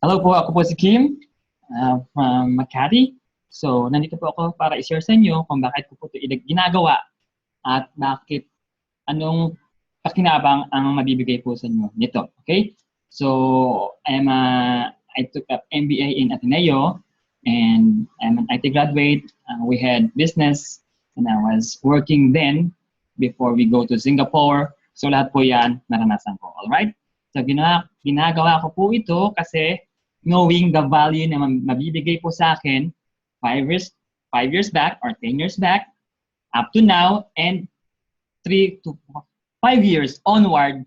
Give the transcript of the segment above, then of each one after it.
Hello po, ako po si Kim from Makati. So, nandito po ako para i-share sa inyo kung bakit ko po ito ginagawa at bakit anong pakinabang ang mabibigay po sa inyo nito. Okay? So, I took up MBA in Ateneo and I'm an IT graduate. We had business and I was working then before we go to Singapore. So, lahat po yan naranasan ko. Alright? So, ginagawa ko po ito kasi knowing the value na mabibigay po sa akin 5 years back or 10 years back up to now and 3 to 5 years onward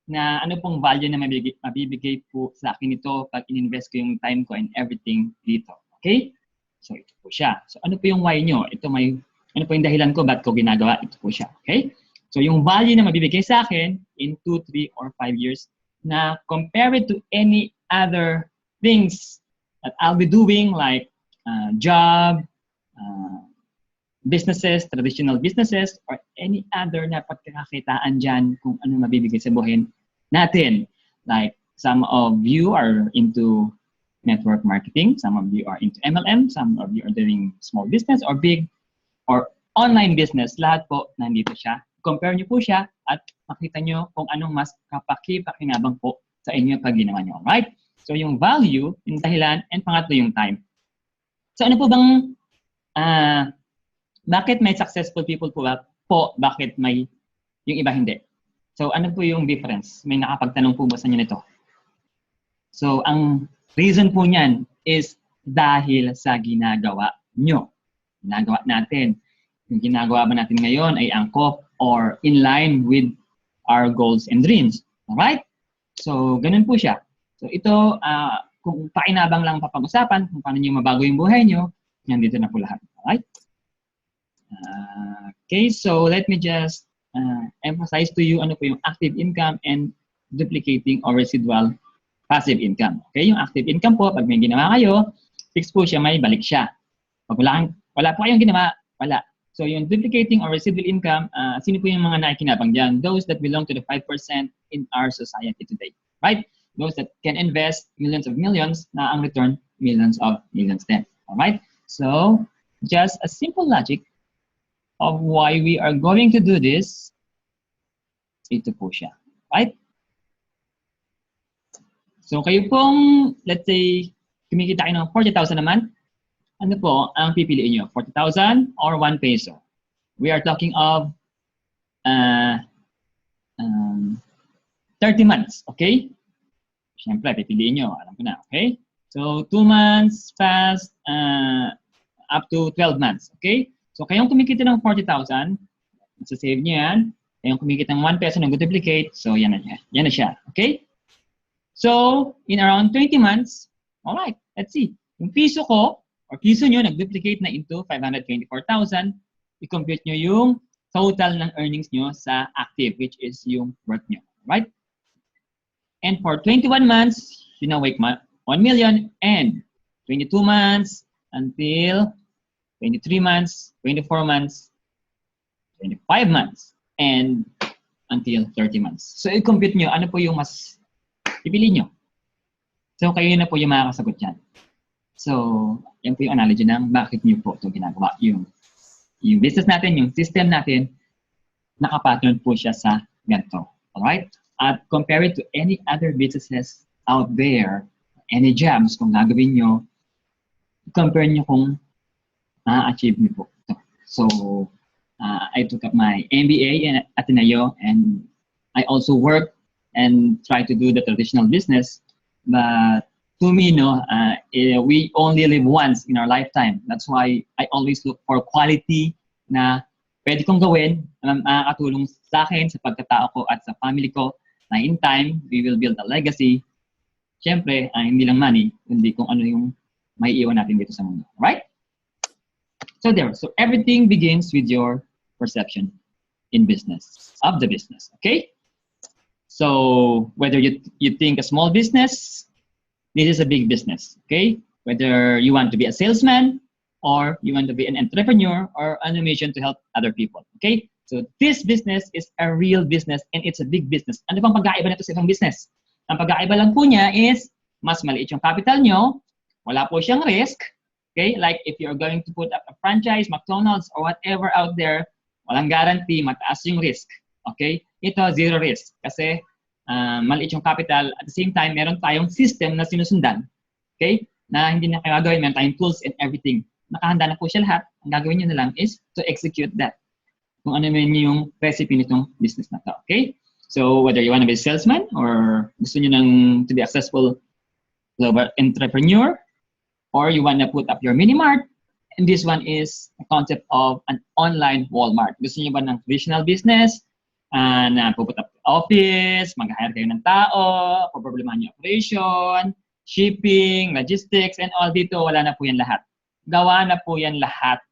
na ano pong value na mabibigay po sa akin ito pag in-invest ko yung time ko and everything dito. Okay? So ito po siya. So ano po yung why nyo? Ano po yung dahilan ko ba't ko ginagawa? Ito po siya. Okay? So yung value na mabibigay sa akin in 2, 3, or 5 years na compare it to any other things that I'll be doing like job, businesses, traditional businesses, or any other na pagkakakitaan dyan kung ano mabibigay sa buhay natin. Like some of you are into network marketing, some of you are into MLM, some of you are doing small business or big or online business. Lahat po nandito siya. Compare nyo po siya at makita nyo kung anong mas kapakipakinabang po sa inyo pag ginawa nyo. Alright? So yung value, yung dahilan, and pangatlo yung time. So ano po bang, bakit may successful people po, bakit may yung iba hindi? So ano po yung difference? May nakapagtanong po ba sa inyo nito? So ang reason po niyan is dahil sa ginagawa nyo. Ginagawa natin. Yung ginagawa ba natin ngayon ay angkop or in line with our goals and dreams. Alright? So ganun po siya. So ito, kung pakinabang lang papag-usapan, kung paano nyo mabago yung buhay nyo, nandito na po lahat. Alright? Okay, so let me just emphasize to you ano po yung active income and duplicating or residual passive income. Okay, yung active income po, pag may ginawa kayo, fix po siya, may balik siya. Pag wala po kayong ginawa, wala. So yung duplicating or residual income, sino po yung mga nakikinabang dyan? Those that belong to the 5% in our society today. Right? Those that can invest millions of millions na ang return millions of millions din. Alright? So, just a simple logic of why we are going to do this, ito po siya. Right? So, kayo pong, let's say, kumikita kayo ng 40,000 a month, ano po ang pipiliin nyo? 40,000 or 1 peso? We are talking of 30 months, okay? Siyempre, pipiliin nyo. Alam ko na, okay? So, 2 months past up to 12 months, okay? So, kayong kumikita ng 40,000, masasave nyo yan. Kayong kumikita ng 1 peso, nag-duplicate, so yan na siya, okay? So, in around 20 months, alright, let's see. Yung piso ko, or piso nyo, nag-duplicate na into 524,000, i-compute nyo yung total ng earnings nyo sa active, which is yung work nyo, right? And for 21 months, you now make 1 million, and 22 months until 23 months, 24 months, 25 months, and until 30 months. So, i-compute nyo, ano po yung mas pipili nyo? So, kayo na po yung makakasagot yan. So, yan po yung analogy ng bakit nyo po ito ginagawa. Yung business natin, yung system natin, nakapattern po siya sa ganito. Alright? At compare it to any other businesses out there, any jobs kung gagawin nyo, compare nyo kung na-achieve nyo po ito. So, I took up my MBA at Ateneo and I also work and try to do the traditional business. But to me, we only live once in our lifetime. That's why I always look for quality na pwede kong gawin na makakatulong sa akin, sa pagkatao ko at sa family ko na in time, we will build a legacy. Siyempre, hindi lang money, kundi kung ano yung may iwan natin dito sa mundo. Right? So there. So everything begins with your perception in business, of the business. Okay? So whether you think a small business, this is a big business. Okay? Whether you want to be a salesman or you want to be an entrepreneur or on a mission to help other people. Okay? So this business is a real business and it's a big business. Ano bang pagkaiba nito sa ibang business? Ang pagkaiba lang po niya is mas maliit yung capital nyo, wala po siyang risk. Okay? Like if you're going to put up a franchise, McDonald's, or whatever out there, walang guarantee, mataas yung risk. Okay? Ito, zero risk. Kasi maliit yung capital. At the same time, meron tayong system na sinusundan. Okay? Na hindi na kayo gagawin. Meron tayong tools and everything. Nakahanda na po siya lahat. Ang gagawin nyo na lang is to execute that. Kung ano man yung recipe nitong business na to. Okay? So, whether you want to be a salesman or gusto nyo nang to be a successful global entrepreneur, or you want to put up your mini mart, and this one is a concept of an online Walmart. Gusto nyo ba ng traditional business na puput up office, mag-hire kayo ng tao, problemahan yung operation, shipping, logistics, and all dito, wala na po yan lahat. Gawa na po yan lahat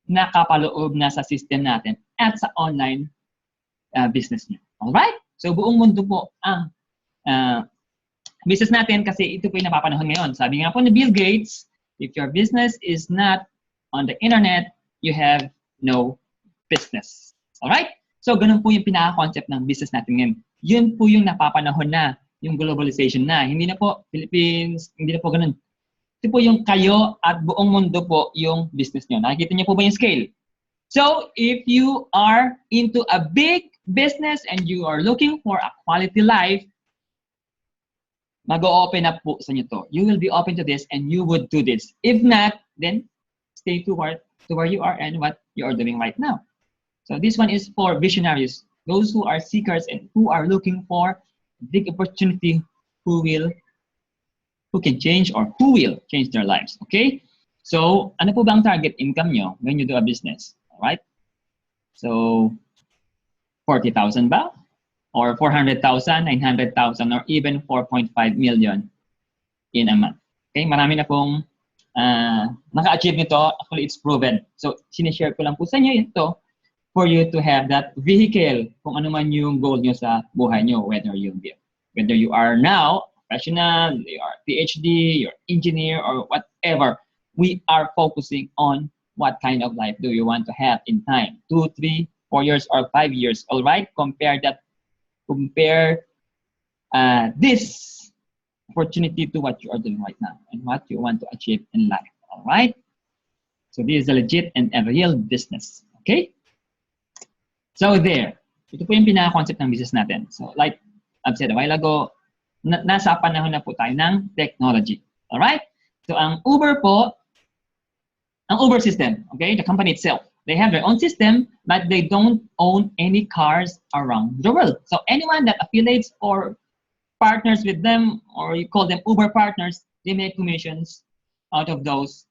nakapaloob na sa system natin at sa online business niyo. Alright? So, buong mundo po ang business natin kasi ito po yung napapanahon ngayon. Sabi nga po ni Bill Gates, if your business is not on the internet, you have no business. Alright? So, ganun po yung pinaka-concept ng business natin ngayon. Yun po yung napapanahon na, yung globalization na. Hindi na po Philippines, hindi na po ganun. Ito po yung kayo at buong mundo po yung business nyo. Nakikita niyo po ba yung scale? So, if you are into a big business and you are looking for a quality life, mag-open up po sa inyo to. You will be open to this and you would do this. If not, then stay to where you are and what you are doing right now. So this one is for visionaries, those who are seekers and who are looking for big opportunity, who can change or who will change their lives. Okay? So, ano po ba ang target income nyo when you do a business? Alright? So, 40,000 ba? Or 400,000, 900,000, or even 4.5 million in a month. Okay? Marami na pong naka-achieve nito. Actually, it's proven. So, sinishare ko lang po sa inyo ito for you to have that vehicle kung ano man yung goal nyo sa buhay nyo, whether you are now professional, you are PhD, you're engineer, or whatever. We are focusing on what kind of life do you want to have in time, 2, 3, 4 years, or 5 years. All right, compare this opportunity to what you are doing right now and what you want to achieve in life. All right. So this is a legit and a real business. Okay. So there, ito po yung pinaka-concept ng business natin. So like I've said a while ago, nasa panahon na po tayo ng technology. Alright? So ang Uber po, ang Uber system, okay, the company itself, they have their own system, but they don't own any cars around the world. So anyone that affiliates or partners with them, or you call them Uber partners, they make commissions out of those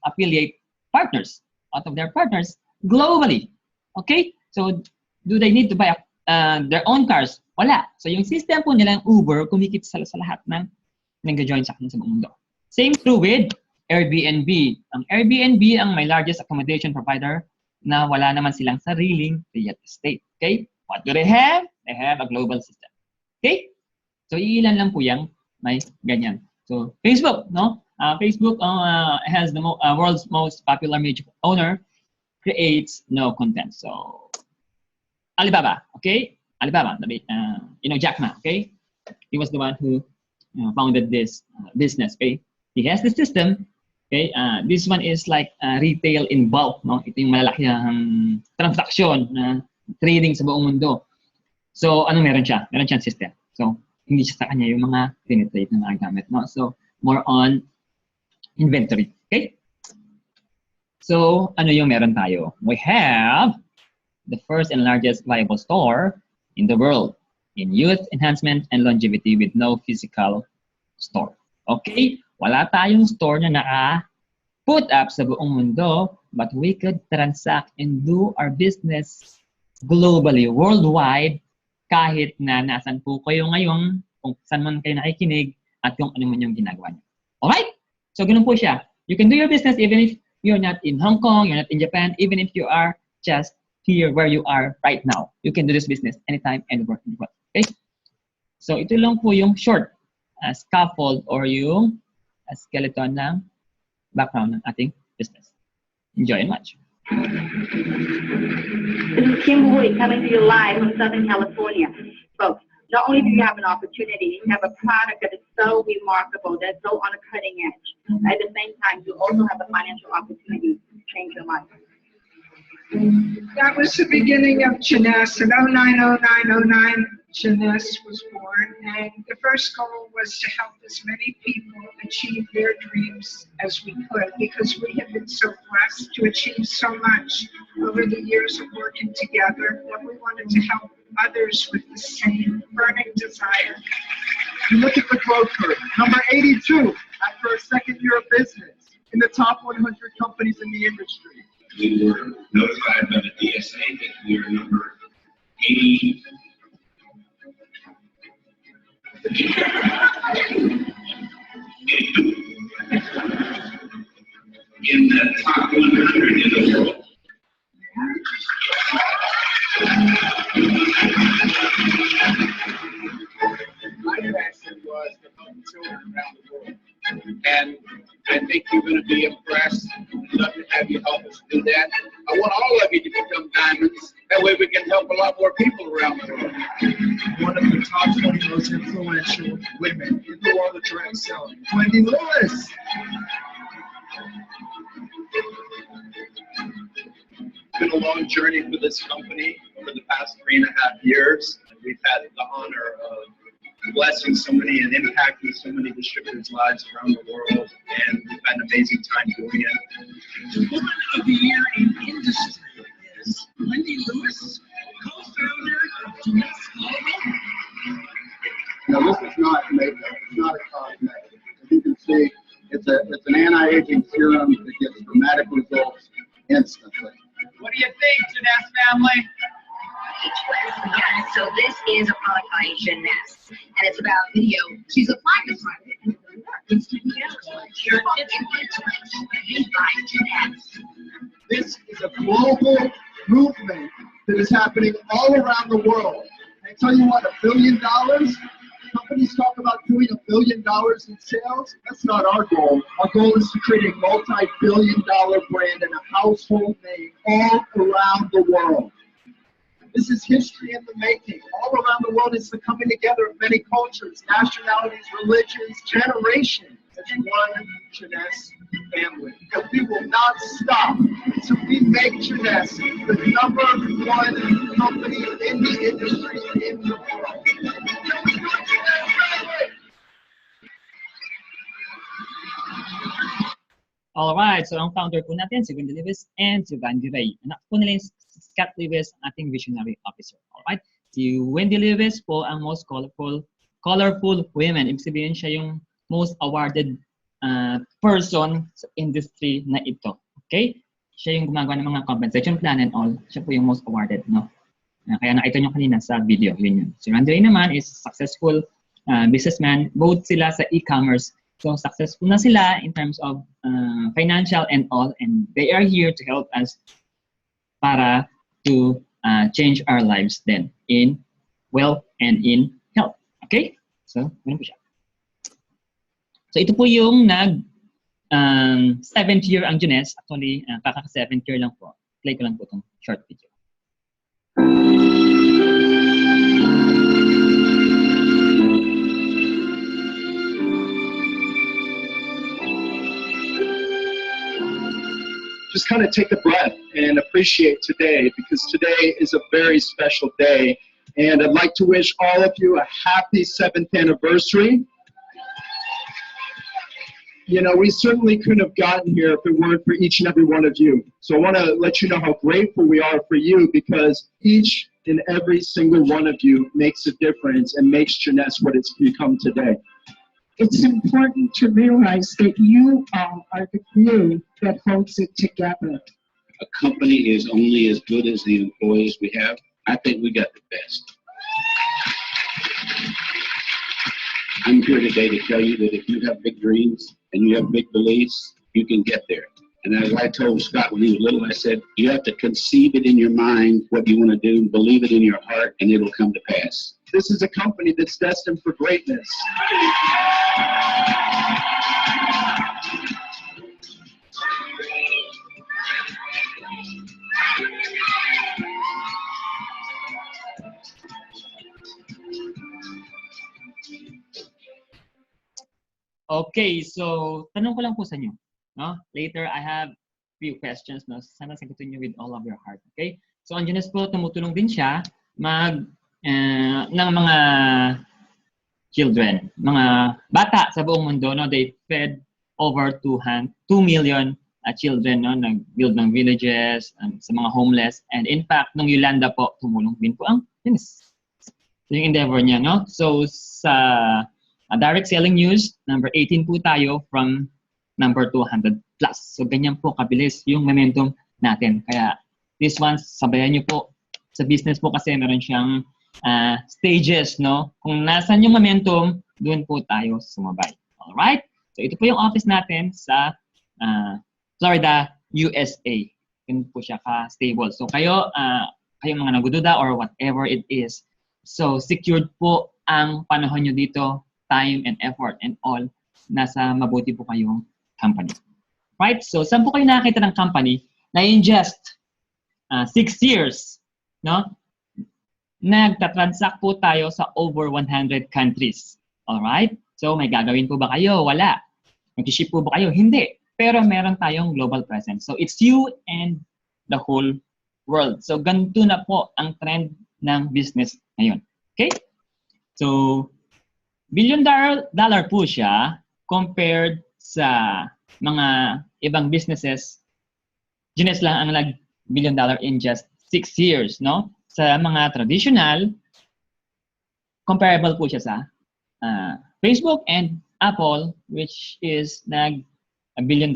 affiliate partners, out of their partners globally. Okay? So, do they need to buy their own cars? Wala. So, yung system po nila, Uber, kumikita sa lahat ng nag-join sa kanya sa buong mundo. Same true with Airbnb. Ang Airbnb ang my largest accommodation provider na wala naman silang sariling real estate. Okay? What do they have? They have a global system. Okay? So, ilan lang po yung may ganyan. So, Facebook, no? Facebook has the world's most popular major owner, creates no content. So, Alibaba, okay? Alibaba, Jack Ma, okay? He was the one who founded this business, okay? He has the system, okay? This one is like retail in bulk, no? Ito yung malalaki ang transaksyon na trading sa buong mundo. So, ano meron siya? Meron siyang system. So, hindi siya sa kanya yung mga tinitrade na mga gamit, no? So, more on inventory, okay? So, ano yung meron tayo? We have the first and largest viable store in the world in youth enhancement and longevity with no physical store. Okay? Wala tayong store na naka-put up sa buong mundo, but we could transact and do our business globally, worldwide, kahit na nasan po kayo ngayon, kung saan man kayo nakikinig, at kung ano man yung ginagawa niyo. Alright? So, ganun po siya. You can do your business even if you're not in Hong Kong, you're not in Japan, even if you are just here where you are right now. You can do this business anytime, anywhere, anywhere. Okay? So, ito lang po yung short scaffold or yung skeleton ng background ng ating business. Enjoy and watch. This is Kim Wood coming to you live from Southern California. Folks, not only do you have an opportunity, you have a product that is so remarkable, that's so on a cutting edge. At the same time, you also have a financial opportunity to change your life. That was the beginning of Jeunesse. In 090909, Jeunesse was born, and the first goal was to help as many people achieve their dreams as we could, because we have been so blessed to achieve so much over the years of working together that we wanted to help others with the same burning desire. You look at the growth curve, number 82 after a second year of business in the top 100 companies in the industry. We were notified by the DSA that we are number 80. In the top 100 in the world. My passion was to help children around the world. And I think you're going to be impressed. I'd love to have you help us do that. I want all of you to become diamonds. That way we can help a lot more people around the world. One of the top 20 most influential women in the world of direct selling, Wendy Lewis. It's been a long journey for this company over the past 3.5 years. We've had the honor of blessing so many and impacting so many distributors' lives around the world, and we've had an amazing time doing it. The Woman of the Year in Industry is Wendy Lewis, co-founder of Jeunesse Global. Now, this is not makeup. It's not a cosmetic. As you can see, it's an anti-aging serum that gets dramatic results instantly. What do you think, Jeunesse family? Yeah, so this is a product by Jeunesse, and it's about video. She's applied this product. It's to Jeunesse. This is a global movement that is happening all around the world. I tell you what, $1 billion, companies talk about doing $1 billion in sales. That's not our goal. Our goal is to create a multi-billion-dollar brand and a household name all around the world. This is history in the making. All around the world, it's the coming together of many cultures, nationalities, religions, generations as one Jeunesse family. And we will not stop until we make Jeunesse the #1 company in the industry in the world. Alright, so ang founder po natin, si Wendy Lewis and si Vandy Ray. Anak po nila yung Scott Lewis, ating visionary officer. Alright, si Wendy Lewis po ang most colorful women. Ibig sabihin siya yung most awarded person sa industry na ito. Okay? Siya yung gumagawa ng mga compensation plan and all. Siya po yung most awarded, no? Kaya nakita nyo kanina sa video, yun. Si Vandy Ray naman is successful businessman. Both sila sa e-commerce. So successful na sila in terms of financial and all, and they are here to help us para to change our lives then in wealth and in health. Okay? So, ganun po siya. So ito po yung 7th year ang Jeunesse. Actually, kaka-7th year lang po. Play ko lang po itong short video. Just kind of take a breath and appreciate today, because today is a very special day. And I'd like to wish all of you a happy 7th anniversary. You know, we certainly couldn't have gotten here if it weren't for each and every one of you. So I want to let you know how grateful we are for you, because each and every single one of you makes a difference and makes Jeunesse what it's become today. It's important to realize that you all are the glue that holds it together. A company is only as good as the employees we have. I think we got the best. I'm here today to tell you that if you have big dreams and you have big beliefs, you can get there. And as I told Scott when he was little, I said, you have to conceive it in your mind, what you want to do, believe it in your heart, and it'll come to pass. This is a company that's destined for greatness. Okay, so tanong ko lang po sa inyo. No? Later, I have few questions. No? Sana sagutin niyo with all of your heart. Okay? So, ang Jeunesse po, tumutulong din siya ng mga children, mga bata sa buong mundo. No? They fed over 2 million children, no? Nag-build ng villages sa mga homeless. And in fact, nung Yolanda po, tumulong din po ang Jeunesse. So, yung endeavor niya. No? So, sa direct selling news, number 18 po tayo from number 200 plus. So, ganyan po kabilis yung momentum natin. Kaya, this one, sabayan nyo po sa business po kasi meron siyang stages, no? Kung nasan yung momentum, doon po tayo sumabay. Alright? So, ito po yung office natin sa Florida, USA. Yun po siya ka-stable. So, kayong mga nagududa or whatever it is. So, secured po ang panahon nyo dito, time and effort and all, nasa mabuti po kayong company. Right? So, saan po kayo nakakita ng company na in just 6 years, no? Nagtatransact po tayo sa over 100 countries. Alright? So, may gagawin po ba kayo? Wala. Mag-ship po ba kayo? Hindi. Pero meron tayong global presence. So, it's you and the whole world. So, ganito na po ang trend ng business ngayon. Okay? So, $1 billion po siya compared sa mga ibang businesses. Jeunesse lang ang $1 billion in just 6 years, no? Sa mga traditional, comparable po siya sa Facebook and Apple, which is $1 billion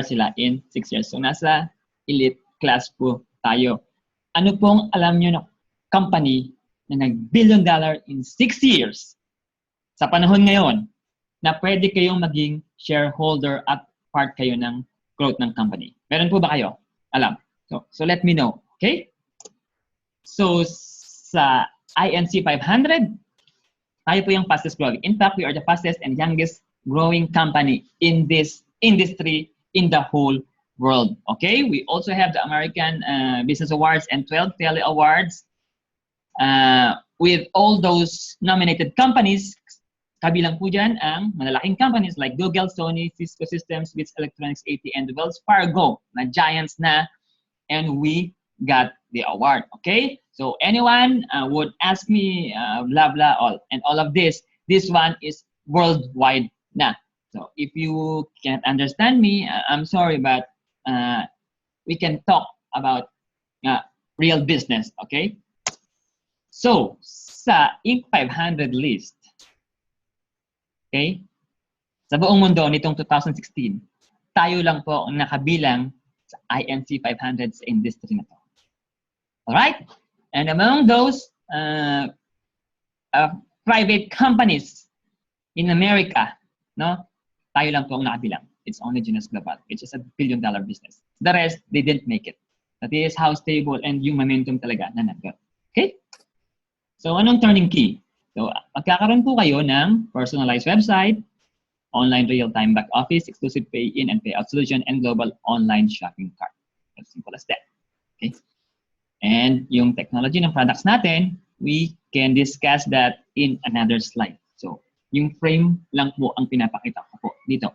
sila in 6 years. So, nasa elite class po tayo. Ano pong alam nyo na company na $1 billion in 6 years sa panahon ngayon na pwede kayong maging shareholder at part kayo ng growth ng company? Meron po ba kayo? Alam. So let me know. Okay? So, sa INC 500, tayo po yung fastest growing. In fact, we are the fastest and youngest growing company in this industry in the whole world. Okay? We also have the American Business Awards and 12 Tele Awards. With all those nominated companies, kabilang po dyan ang malalaking companies like Google, Sony, Cisco Systems, Bits Electronics, AT, and Wells Fargo, na giants na, and we got the award. Okay? So anyone would ask me, blah, blah, and all of this one is worldwide na. So if you can't understand me, I'm sorry, but we can talk about real business. Okay? So, sa Inc. 500 list, okay, sa buong mundo nitong 2016, tayo lang po ang nakabilang sa INC 500 sa industry na to. Alright? And among those private companies in America, no, tayo lang po ang nakabilang. It's only Jeunesse Global, which is a $1 billion business. The rest, they didn't make it. That is how stable and yung momentum talaga na nandun. Okay? So, anong turning key? So, magkakaroon po kayo ng personalized website, online real-time back office, exclusive pay-in and pay-out solution, and global online shopping cart. As simple as that. Okay? And yung technology ng products natin, we can discuss that in another slide. So, yung frame lang po ang pinapakita ko po dito.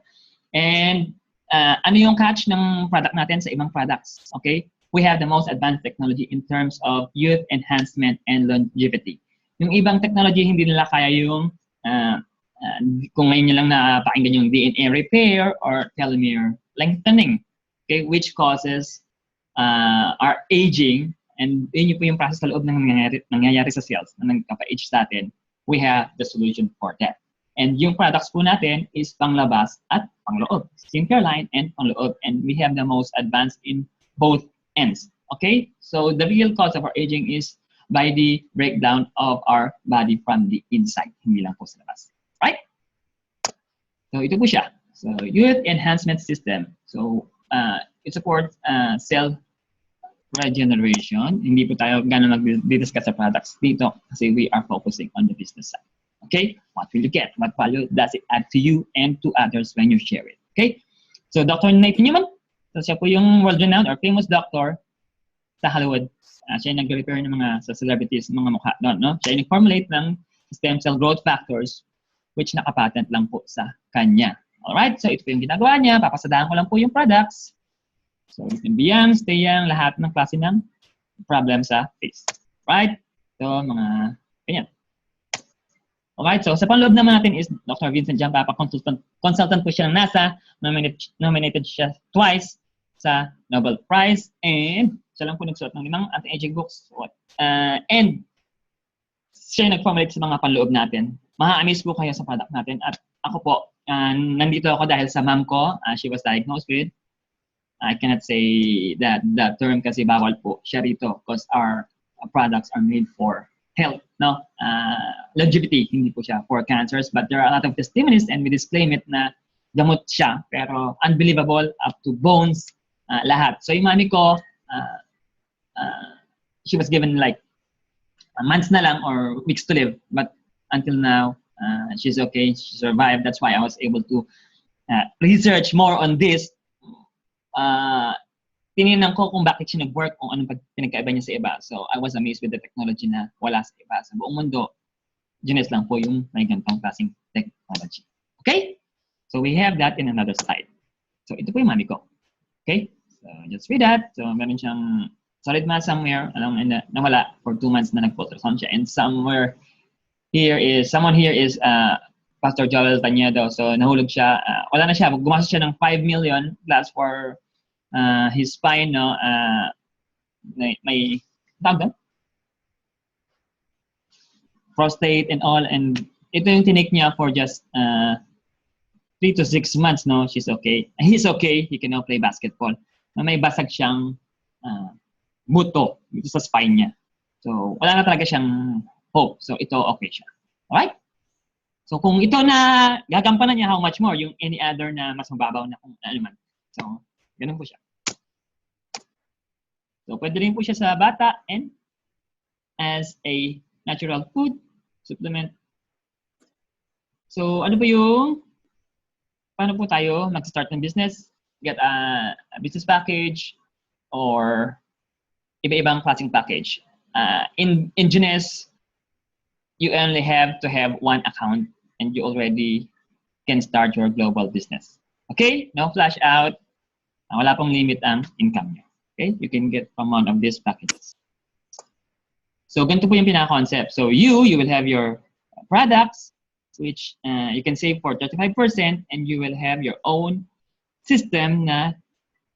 And ano yung catch ng product natin sa ibang products? Okay? We have the most advanced technology in terms of youth enhancement and longevity. Yung ibang technology, hindi nila kaya yung, kung ngayon nyo lang napakinggan yung DNA repair or telomere lengthening, okay, which causes our aging, and yun po yung process sa loob ng nangyayari sa cells na nagkapa-age sa atin. We have the solution for that. And yung products po natin is panglabas at pangloob, skincare line and pangloob, and we have the most advanced in both ends. Okay? So the real cause of our aging is by the breakdown of our body from the inside. Hindi lang po sa labas. Right? So ito po siya. So youth enhancement system. So it supports cell regeneration. Hindi po tayo gano'n mag-discuss sa products dito kasi we are focusing on the business side. Okay? What will you get? What value does it add to you and to others when you share it? Okay? So Dr. Nathan Newman, so siya po yung world-renowned or famous doctor sa Hollywood. Siya yung nag-repair ng mga sa celebrities, mga mukha doon. No? Siya yung formulate ng stem cell growth factors which nakapatent lang po sa kanya. Alright, so ito po yung ginagawa niya. Papasadahan ko lang po yung products. So, it can be young, stay young, lahat ng klase ng problem sa face. Right? So, mga ganyan. Alright, so sa panloob naman natin is Dr. Vincent Giampapa, consultant po siya ng NASA, nominated siya twice sa Nobel Prize, and siya lang po nagsuot ng 5 anti-aging books. And siya yung nag-formulate sa mga panloob natin. Ma-amaze po kayo sa product natin. At ako po, nandito ako dahil sa mom ko, she was diagnosed with, I cannot say that the term kasi bawal po siya rito because our products are made for health, no? Longevity, hindi po siya for cancers, but there are a lot of testimonies and we disclaim it na gamot siya, pero unbelievable up to bones, lahat. So yung mami ko, she was given like months na lang or weeks to live, but until now, she's okay, she survived. That's why I was able to research more on this. Tinignan ko kung bakit siya nag-work, kung anong pinagkaiba niya sa iba. So, I was amazed with the technology na wala sa iba. Sa buong mundo, Genius lang po yung may ganitong klaseng technology. Okay? So, we have that in another slide. So, ito po yung mami ko. Okay? So, just read that. So, meron siyang solid mass somewhere, nawala for 2 months na nag-ultrasound siya. And someone here is Pastor Joel Tañedo. So, nahulog siya. Wala na siya. Gumastos siya ng 5 million plus for his spine, no? May tawag prostate and all. And ito yung tinake niya for just 3 to 6 months, no? She's okay. He's okay. He can now play basketball. May basag siyang buto dito sa spine niya. So, wala na talaga siyang hope. So, ito okay siya. Alright? So, kung ito na gagampanan niya, how much more? Yung any other na mas mababaw na kung ano man. So, ganun po siya. So, pwede rin po siya sa bata and as a natural food supplement. So, ano po yung, paano po tayo mag-start ng business? Get a business package or iba-ibang klaseng package. In Genius, you only have to have 1 account and you already can start your global business. Okay? No flash out. Wala pong limit ang income niyo. Okay? You can get from one of these packages. So, ganito po yung pinaka-concept. So, you will have your products, which you can save for 35%, and you will have your own system na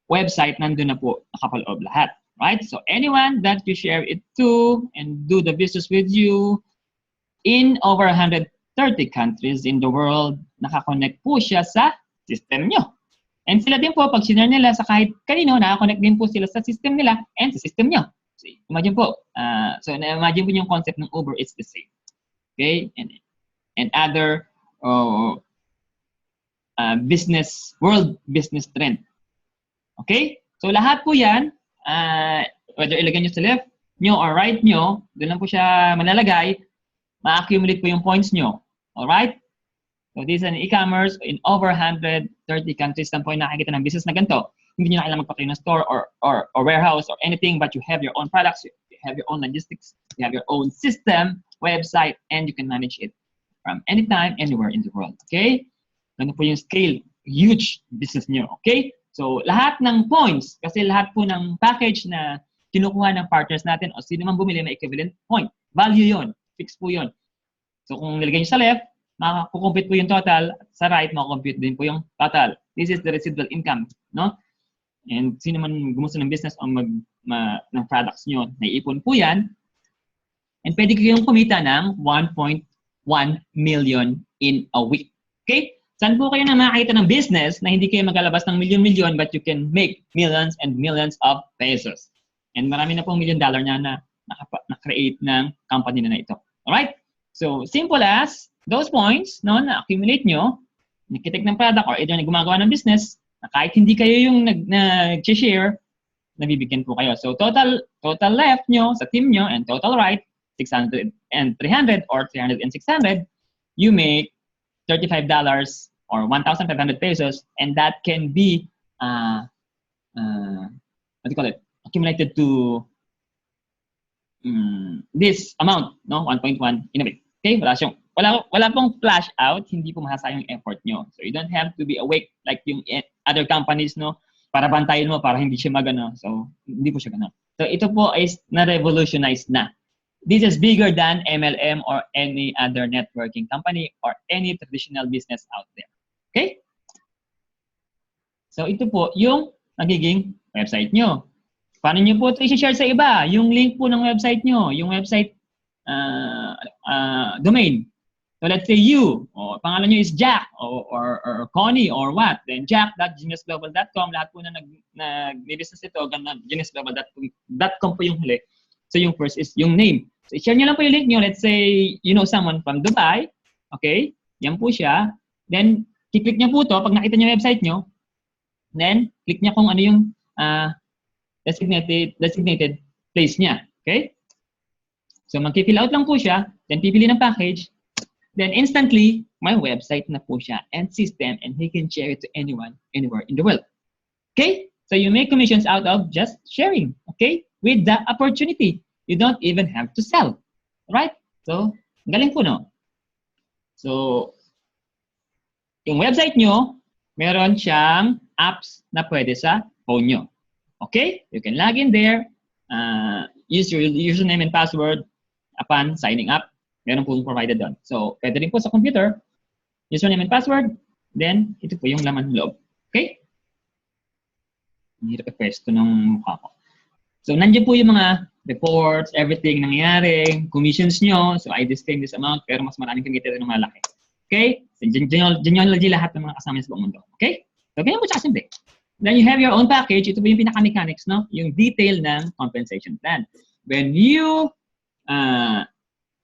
website, nandun na po nakapaloob lahat. Right? So, anyone that you share it to and do the business with you in over 130 countries in the world, nakakonect po siya sa system nyo. And sila din po, pag sinare nila sa kahit kanino, nakakonect din po sila sa system nila and sa system nyo. So, imagine po. So, imagine po yung concept ng Uber, it's the same. Okay? And other world business trend. Okay? So, lahat po yan, whether ilagay nyo sa left nyo or right nyo, doon lang po siya manalagay, ma-accumulate po yung points nyo. Alright? So, this is an e-commerce in over 130 countries lang po yung nakikita ng business na ganito. Hindi nyo na kailangan magpatayo ng store or warehouse or anything, but you have your own products, you have your own logistics, you have your own system, website, and you can manage it from anytime, anywhere in the world. Okay? Ganun po yung scale. Huge business nyo. Okay? So, lahat ng points, kasi lahat po ng package na kinukuha ng partners natin o sino man bumili may equivalent point. Value yon, fix po yon. So, kung nilagay nyo sa left, makakumpute po yung total. Sa right, makakompute din po yung total. This is the residual income, no? And sino man gumusto ng business o ng products nyo, naiipon po yan. And pwede kayong kumita ng 1.1 million in a week. Okay? Saan po kayo na makakita ng business na hindi kayo maglalabas ng milyon-milyon but you can make millions and millions of pesos. And marami na pong $1 million na na-create ng company na ito. Alright? So, simple as those points, no, na-accumulate nyo, nakitik ng product or either na gumagawa ng business, na kahit hindi kayo yung nag-share, nabibigyan po kayo. So, total left nyo sa team nyo and total right, 600 and 300 or 300 and 600, you make $35 or 1,500 pesos, and that can be, what do you call it, accumulated to this amount, no, 1.1 in a week. Okay, wala siyang wala pong flash out, hindi po masasayang yung effort nyo. So you don't have to be awake like yung other companies, no? Para bantayan mo, para hindi siya magano. So, hindi po siya ganun. So ito po is na-revolutionize na. This is bigger than MLM or any other networking company or any traditional business out there. Okay? So ito po yung nagiging website nyo. Paano nyo po ito i-share sa iba? Yung link po ng website nyo, yung website domain. So let's say you, o pangalan nyo is Jack, or Connie, or what. Then jack.geniusglobal.com, lahat po na nag-business ito, geniusglobal.com po yung huli. So yung first is yung name. So i-share nyo lang po yung link nyo. Let's say you know someone from Dubai. Okay? Yan po siya. Then, i-click nyo po to pag nakita nyo yung website nyo. Then, click nyo kung ano yung designated place niya. Okay? So, mag-fill out lang po siya. Then, pipili ng package. Then, instantly, may website na po siya and system, and he can share it to anyone, anywhere in the world. Okay? So, you make commissions out of just sharing. Okay? With the opportunity. You don't even have to sell. Right? So, galing po, no? So, yung website nyo, meron siyang apps na pwede sa phone nyo. Okay? You can log in there, use your username and password upon signing up. Meron po provided doon. So, pwede rin po sa computer, username and password, then ito po yung laman ng loob. Okay? Hirap i-pwesto ng mukha ko. So, nandiyan po yung mga reports, everything nangyayari, commissions nyo. So, I disclaim this amount, pero mas maraming kumita rin ng malaki. Okay? So, genealogy lahat ng mga kasama sa buong mundo. Okay? So, ganyan po siya simple. Then you have your own package. Ito po yung pinaka-mechanics, no? Yung detail ng compensation plan. When you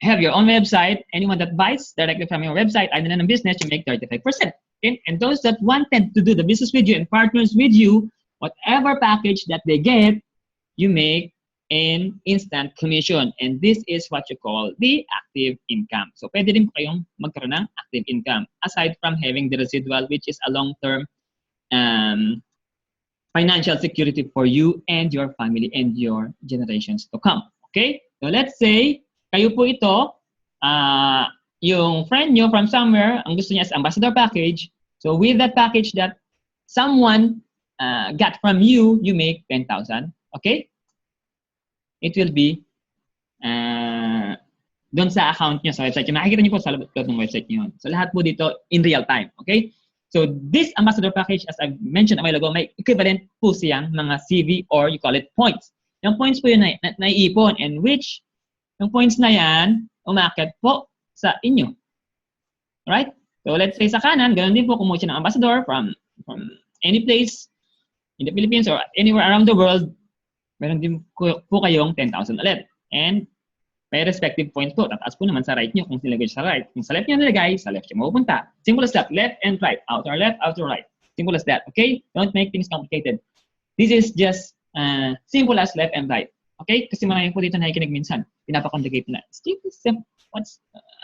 have your own website, anyone that buys directly from your website, either in a business, you make 35%. Okay? And those that wanted to do the business with you and partners with you, whatever package that they get, you make an instant commission. And this is what you call the active income. So, pwede din po kayong magkaroon ng active income aside from having the residual, which is a long-term financial security for you and your family and your generations to come. Okay? So, let's say, kayo po ito, yung friend nyo from somewhere, ang gusto niya is ambassador package. So, with that package that someone got from you, you make 10,000. Okay? It will be doon sa account nyo sa website. Yung makikita nyo po sa loob ng website nyo. So, lahat po dito in real time. Okay? So, this ambassador package, as I mentioned a while ago, may equivalent po siyang mga CV or you call it points. Yung points po yun na naiipon, and which yung points na yan, umakyat po sa inyo. Alright? So, let's say sa kanan, ganoon din po kumuha siya ng ambassador from any place in the Philippines or anywhere around the world, meron din po kayong 10,000 ulit. And may respective points po. Tataas po naman sa right nyo kung nilagay sa right. Kung sa left nyo nilagay, sa left nyo mapupunta. Simple as that. Left and right. Outer left, outer right. Simple as that. Okay? Don't make things complicated. This is just simple as left and right. Okay? Kasi marami po dito nakikinig minsan. Pinapa-complicate na.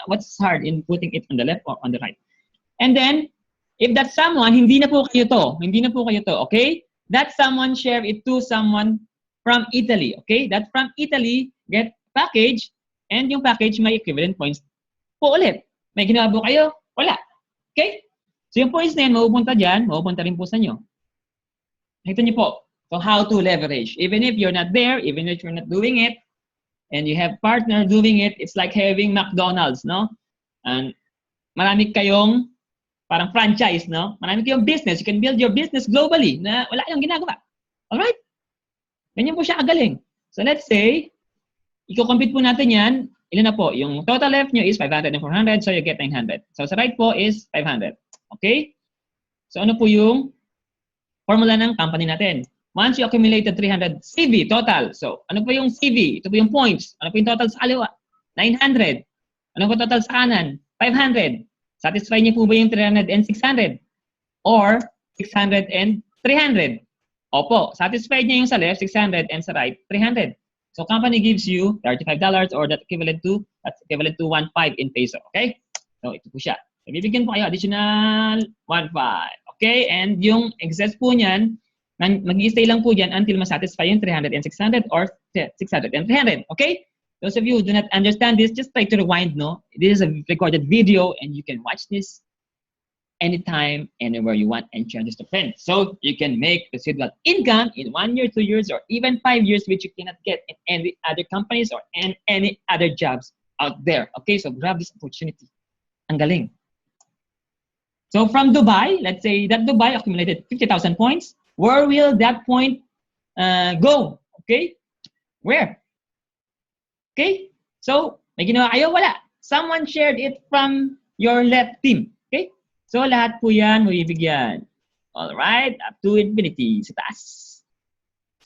What's hard in putting it on the left or on the right? And then, if that someone, hindi na po kayo to. Okay? That someone share it to someone from Italy. Okay? That from Italy get package, and yung package may equivalent points po ulit. May ginawa po kayo? Wala. Okay? So yung points na yan, mapupunta dyan, mapupunta rin po sa inyo. Nakita niyo po. So how to leverage. Even if you're not there, even if you're not doing it, and you have partner doing it, it's like having McDonald's, no? And marami kayong parang franchise, no? Marami kayong business. You can build your business globally na wala kayong ginagawa. Alright? Ganyan po siya kagaling. So let's say, i-compute po natin yan. Ilan na po? Yung total left nyo is 500 and 400, so you get 900. So sa right po is 500. Okay? So ano po yung formula ng company natin? Once you accumulated 300 CV total. So ano po yung CV? Ito po yung points. Ano po yung total sa kaliwa? 900. Ano po total sa kanan? 500. Satisfy niyo po ba yung 300 and 600? Or 600 and 300? Opo. Satisfied niya yung sa left, 600, and sa right, 300. So company gives you $35 or that's equivalent to 1.5 in peso. Okay? So ito po siya. So, bibigyan po kayo additional 1.5. Okay? And yung excess po niyan, mag-i-stay lang po dyan until ma-satisfy yung 300 and 600 or 600 and 300. Okay? Those of you who do not understand this, just try to rewind, no? This is a recorded video and you can watch this anytime, anywhere you want and share this to friends. So you can make residual income in 1 year, 2 years, or even 5 years, which you cannot get in any other companies or in any other jobs out there. Okay, so grab this opportunity. Ang galing. So from Dubai, let's say that Dubai accumulated 50,000 points. Where will that point go? Okay, where? Okay, so may ginawa kayo? Wala. Someone shared it from your left team. Okay, so lahat po yan mabibigyan. Alright, up to infinity sa taas.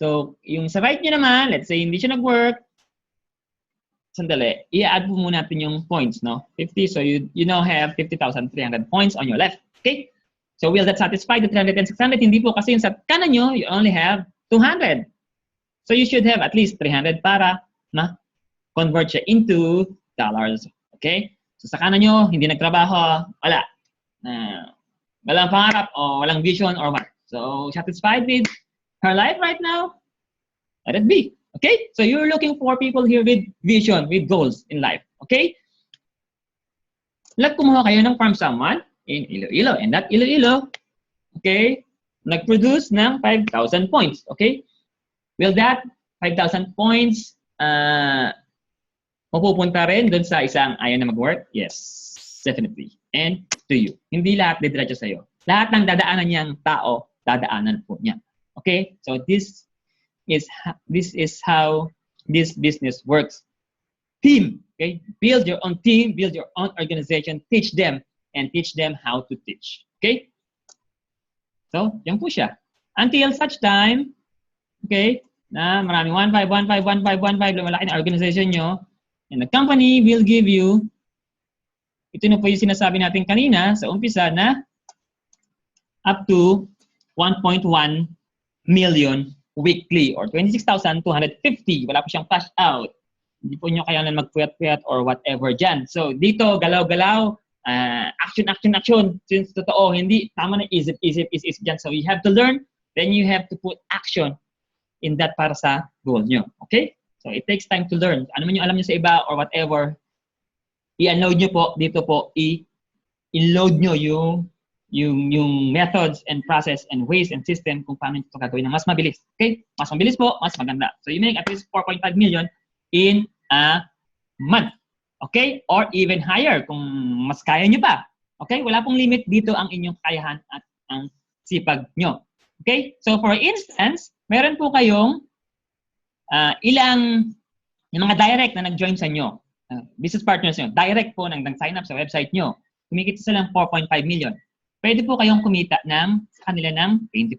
So yung sa right nyo naman, let's say hindi siya nag-work, sandali, i-add po muna natin yung points, no? 50, so you now have 50,300 points on your left. Okay, so will that satisfy the 300 and 600? Hindi po, kasi yung sa kanan nyo, you only have 200. So you should have at least 300 para na convert siya into dollars. Okay? So sa kanan nyo, hindi nagtrabaho, wala. Walang pangarap o walang vision or what. So satisfied with her life right now? Let it be. Okay? So you're looking for people here with vision, with goals in life. Okay? Kumuha kayo ng from someone in Iloilo. And that Iloilo, okay, nag-produce ng 5,000 points. Okay? Will that 5,000 points mapupunta rin dun sa isang ayaw na mag-work? Yes, definitely. And to you. Hindi lahat didiretso sa'yo. Lahat ng dadaanan niyang tao, dadaanan po niya. Okay? So this is how this business works. Team. Okay? Build your own team, build your own organization, teach them, and teach them how to teach. Okay? So, yan po siya. Until such time, okay, na maraming 1,515 lumalaki na organization nyo, and the company will give you, ito na po yung sinasabi natin kanina sa umpisa na up to 1.1 million weekly or 26,250. Wala po siyang cash out. Hindi po nyo kailangan magpuyat-puyat or whatever dyan. So dito, galaw-galaw, action. Since totoo, hindi, tama na isip dyan. So you have to learn, then you have to put action in that para sa goal nyo. Okay? So it takes time to learn. Ano man yung alam nyo sa iba or whatever, i-unload nyo po, dito po, i-load nyo yung methods and process and ways and system kung paano ito gagawin na mas mabilis. Okay? Mas mabilis po, mas maganda. So you make at least 4.5 million in a month. Okay? Or even higher kung mas kaya nyo pa. Okay? Wala pong limit dito ang inyong kakayahan at ang sipag nyo. Okay? So for instance, meron po kayong yung mga direct na nag-join sa inyo, business partners nyo, direct po nang sign up sa website nyo, kumikita sila ng 4.5 million. Pwede po kayong kumita sa kanila ng 20%.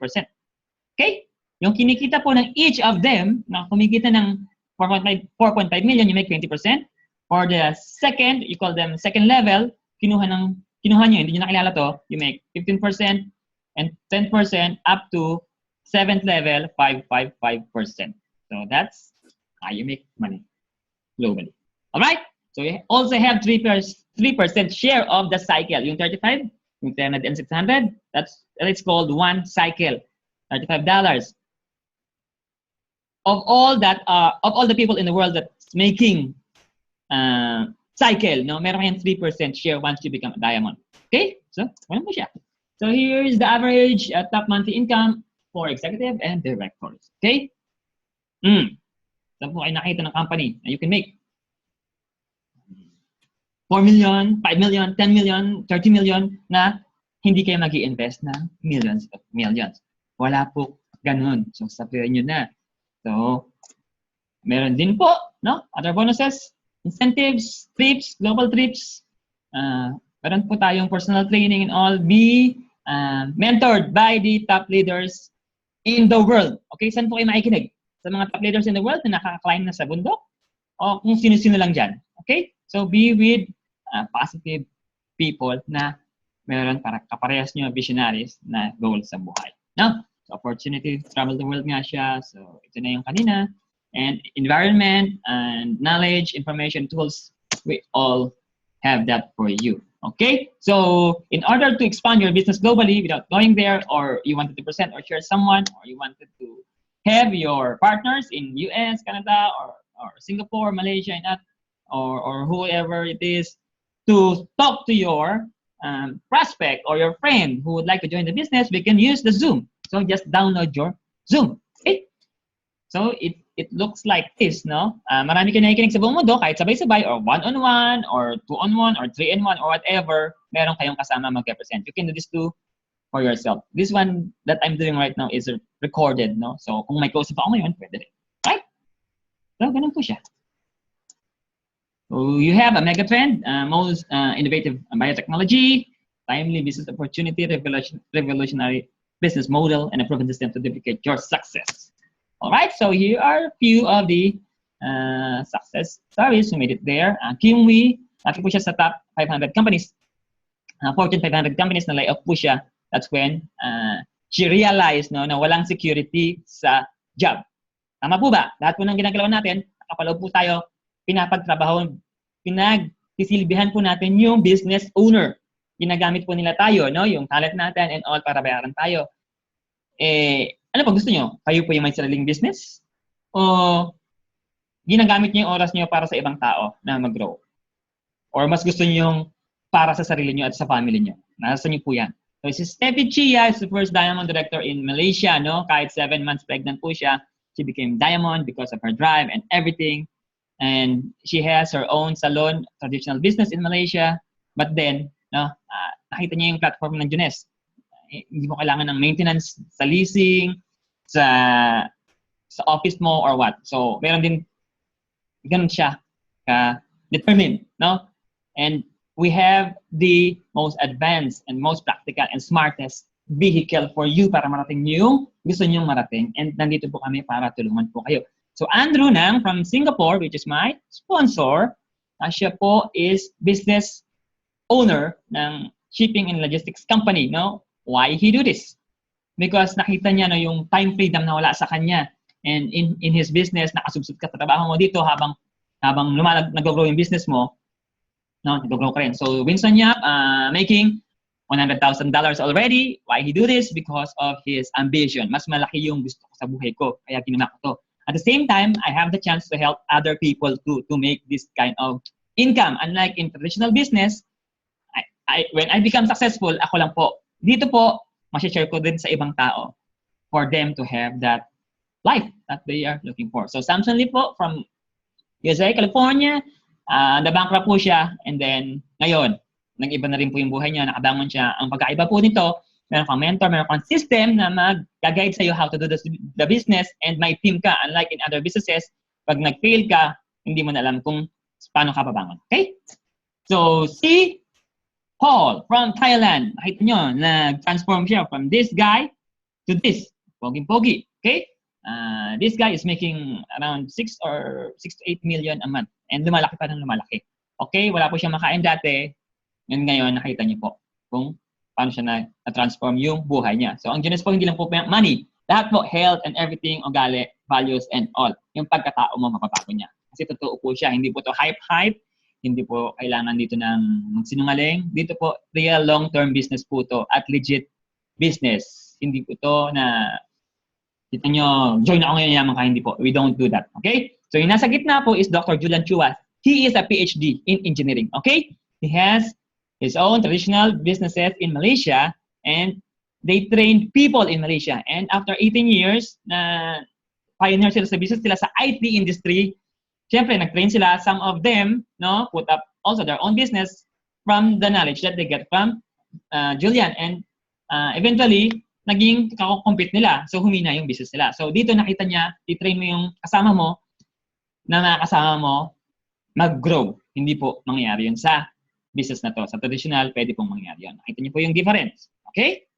Okay? Yung kinikita po ng each of them, na kumikita ng 4.5 million, you make 20%. For the second, you call them second level, kinuha nyo, hindi nyo nakilala to, you make 15% and 10% up to 7th level, 555%. So that's how you make money globally. Alright? So you also have 3% share of the cycle. Yung 35, yung 300 and 600, it's called one cycle. $35. Of all the people in the world that's making cycle, no, meron kayong 3% share once you become a diamond. Okay? So, ano mo siya? So here is the average top monthly income for executive and directors. Okay? Saan po kayo nakita ng company na you can make 4 million, 5 million, 10 million, 30 million na hindi kayo mag-i-invest ng millions of millions. Wala po ganun. So, sabihin nyo na. So, meron din po, no? Other bonuses, incentives, trips, global trips. Meron po tayong personal training and all. Be mentored by the top leaders in the world. Okay, saan po kayo makikinig? Sa mga top leaders in the world na nakaka-climb na sa bundok? O kung sino-sino lang dyan. Okay? So, be with positive people na meron para kaparehas nyo visionaries na goal sa buhay. No? So, opportunity to travel the world nga siya. So, ito na yung kanina. And environment and knowledge, information, tools, we all have that for you. Okay? So, in order to expand your business globally without going there, or you wanted to present or share someone, or you wanted to have your partners in US, Canada, or or Singapore, Malaysia, and or whoever it is to talk to your prospect or your friend who would like to join the business, we can use the Zoom. So just download your Zoom. Okay? So it looks like this, no? Marami kayo nakikinig sa buong mundo, kahit sabay-sabay, or one-on-one, or two-on-one, or three-in-one, or whatever, meron kayong kasama mag-represent. You can do this too for yourself. This one that I'm doing right now is recorded, no? So kung may kausap ako ngayon, pwede rin. Right? So ganun po siya. So you have a mega trend, most innovative biotechnology, timely business opportunity, revolutionary business model, and a proven system to duplicate your success. All right, so here are a few of the success stories who made it there. Kim Wee, natin po siya sa top 500 companies. Fortune 500 companies na layoff po siya. That's when she realized na walang security sa job. Tama po ba? Lahat po ng ginagalaw natin, nakapaloob po tayo, pinagsisilbihan po natin yung business owner. Ginagamit po nila tayo, no? Yung talent natin and all para bayaran tayo. Ano pa gusto nyo? Kayo po yung may sariling business? O ginagamit nyo yung oras nyo para sa ibang tao na mag-grow? Or mas gusto nyo yung para sa sarili nyo at sa family nyo? Nasa nyo po yan. So si Steffi Chia is the first diamond director in Malaysia, no? Kahit 7 months pregnant po siya, she became diamond because of her drive and everything. And she has her own salon, traditional business in Malaysia. But then, no, nakita niya yung platform ng Junes. Hindi mo kailangan ng maintenance sa leasing, sa office mo or what. So, meron din, ganun siya, determined, no? And we have the most advanced and most practical and smartest vehicle for you para marating yung gusto niyong marating. And nandito po kami para tulungan po kayo. So, Andrew Nang from Singapore, which is my sponsor, siya po is business owner ng shipping and logistics company, no? Why he do this? Because nakita niya na yung time freedom na wala sa kanya. And in his business, nakasubsub ka sa trabaho mo dito habang nag-grow yung business mo, no? Nag-grow ka rin. So, Winston Yap, making $100,000 already. Why he do this? Because of his ambition. Mas malaki yung gusto ko sa buhay ko. Kaya ginawa ko to. At the same time, I have the chance to help other people to make this kind of income. Unlike in traditional business, when I become successful, ako lang po. Dito po, ma-share ko din sa ibang tao for them to have that life that they are looking for. So, Samson Lee po from USA, California, nabankrupt po siya. And then, ngayon, nag-iba na rin po yung buhay niya, nakabangon siya. Ang pagkaiba po nito, meron kang mentor, meron kang system na mag-guide sa'yo how to do the business, and may team ka. Unlike in other businesses, pag nag-fail ka, hindi mo na alam kung paano ka pabangon. Okay? So, si Paul from Thailand, nakita nyo, nag-transform siya from this guy to this. Poging-pogi. Okay? This guy is making around 6 to 8 million a month. And lumalaki pa ng lumalaki. Okay? Wala po siya makain dati. And ngayon, nakita niyo po kung paano siya na-transform yung buhay niya. So, ang Junes po, hindi lang po money. Lahat po, health and everything, ugali, values, and all. Yung pagkatao mo, mapapago niya. Kasi totoo po siya. Hindi po to hype-hype. Hindi po kailangan dito ng magsinungaling. Dito po, real long-term business po to at legit business. Hindi po to na, kita nyo, join ako ngayon yaman ka. Hindi po. We don't do that. Okay? So, yung nasa gitna po is Dr. Julian Chua. He is a PhD in engineering. Okay? He has his own traditional businesses in Malaysia, and they train people in Malaysia. And after 18 years na pioneer sila sa business sila sa IT industry, syempre nag-train sila, some of them, no, put up also their own business from the knowledge that they get from Julian, and eventually naging compete nila, so humina yung business nila. So dito nakita niya, i-train mo yung kasama mo na nakasama mo mag-grow. Hindi po mangyayari yun sa business na to. Sa traditional, pwede pong mangyari yun. Nakita niyo po yung difference. Okay?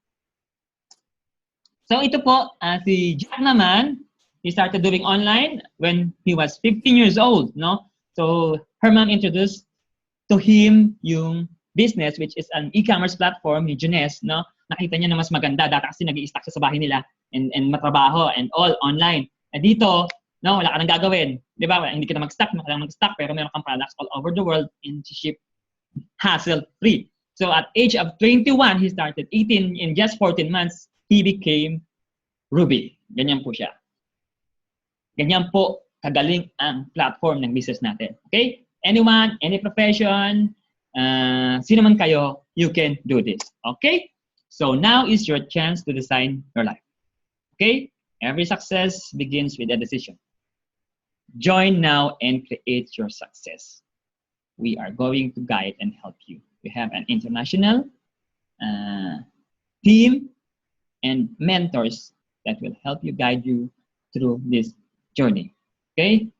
So ito po, si Jack naman, he started doing online when he was 15 years old, no? So her mom introduced to him yung business, which is an e-commerce platform ni Junes, no? Nakita niya na mas maganda. Dati kasi nag-i-stack siya sa bahay nila and matrabaho and all online. And dito, no, wala ka nang gagawin. Di ba? Hindi ka na mag-stack, mag-stack, pero meron kang products all over the world and ship hassle-free. So at age of 21, he started 18. In just 14 months, he became Ruby. Ganyan po siya. Ganyan po kagaling ang platform ng business natin. Okay? Anyone, any profession, sino man kayo, you can do this. Okay? So now is your chance to design your life. Okay? Every success begins with a decision. Join now and create your success. We are going to guide and help you. We have an international team and mentors that will help you, guide you through this journey. Okay?